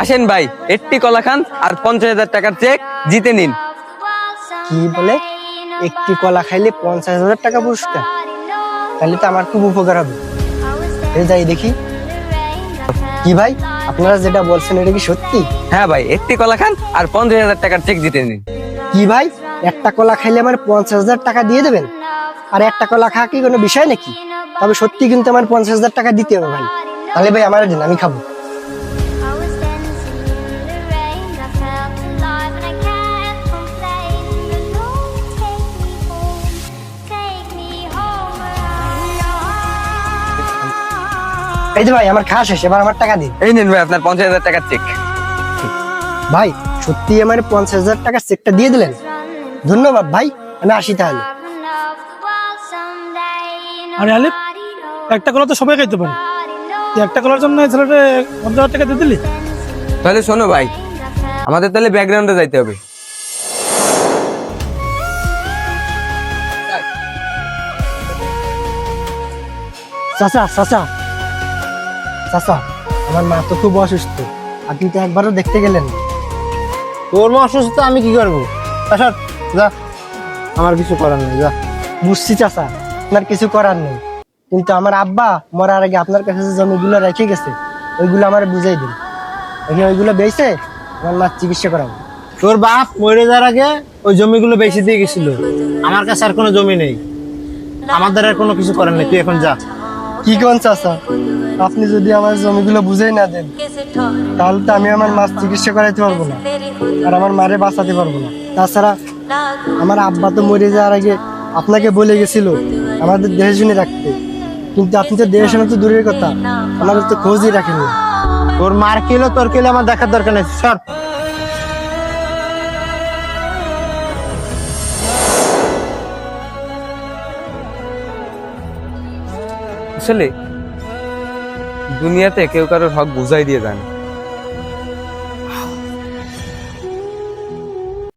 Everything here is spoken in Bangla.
আসেন ভাই, একটি কলা খান আর 50,000 টাকার চেক জিতে নিন। কি বলে? একটি কলা খাইলে 50,000 টাকা পুরস্কার? তাহলে তো আমার খুব উপকার হবে। যাই দেখি। কি ভাই, আপনারা যেটা বলছেন এটা কি সত্যি? হ্যাঁ ভাই, একটি কলা খান আর 50,000 টাকার চেক জিতে নিন। কি ভাই, একটা কলা খাইলে আমার 50,000 টাকা দিয়ে দেবেন? আর একটা কলা খাওয়া কি কোনো বিষয় নাকি? তবে সত্যি কিন্তু আমার 50,000 টাকা দিতে হবে ভাই। তাহলে ভাই আমার দিন, আমি খাবো। এই যে ভাই, আমার খাওয়া শেষ, এবার আমার টাকা দিন। এই নিন ভাই আপনার 50,000 টাকার চেক। ভাই সত্যি আমার 50,000 টাকার চেকটা দিয়ে দিলেন, ধন্যবাদ ভাই। আমি আসি তাহলে। আরে আলিফ, একটা কলা তো সবাই খাইতে পারে, তুই একটা কলার জন্য এই ছেলেটা 50,000 টাকা দিয়ে দিলি? তাহলে শোনো ভাই, আমাদের তাহলে ব্যাকগ্রাউন্ডে যাইতে হবে। চাচা চাচা চাচা, আমার মা তো খুব অসুস্থ, আপনি তো একবারও দেখতে গেলেন না। তোর মা অসুস্থ, আমি কি করবো? আচ্ছা যা, আমার কিছু করার নেই, যা। বুঝছি চাচা, আপনার কিছু করার নেই, কিন্তু আমার আব্বা মরার আগে আপনার কাছে যে জমিগুলো রেখে গেছে ওইগুলো আমার বুঝাই দিন। ওইগুলো বেচে আমার মার চিকিৎসা করাবো। তোর বাপ মরে যাওয়ার আগে ওই জমিগুলো বেশি দিয়ে গেছিল, আমার কাছে আর কোনো জমি নেই, আমাদের আর কোনো কিছু করার নেই, তুই এখন যা। কি কোন চাচা, আপনি যদি আমার জমিগুলো বুঝাই না দেন তাহলে তো আমি আমার মাছ চিকিৎসা করাইতে পারবো না, আর আমার মারে বাঁচাতে পারবো না। তাছাড়া আমার আব্বা তো মরে যাওয়ার আগে আপনাকে বলে গেছিল আমাদের দেহে শুনে রাখতে, কিন্তু আপনি তো দেহে শুনে তো দূরের কথা, আমাদের তো খোঁজই রাখেন না। তোর মার কি হলো তোর কি হলো আমার দেখার দরকার নেই, সর। আসলে দুনিয়াতে কেউ কারোর হক বুঝাই দিয়ে যায় না।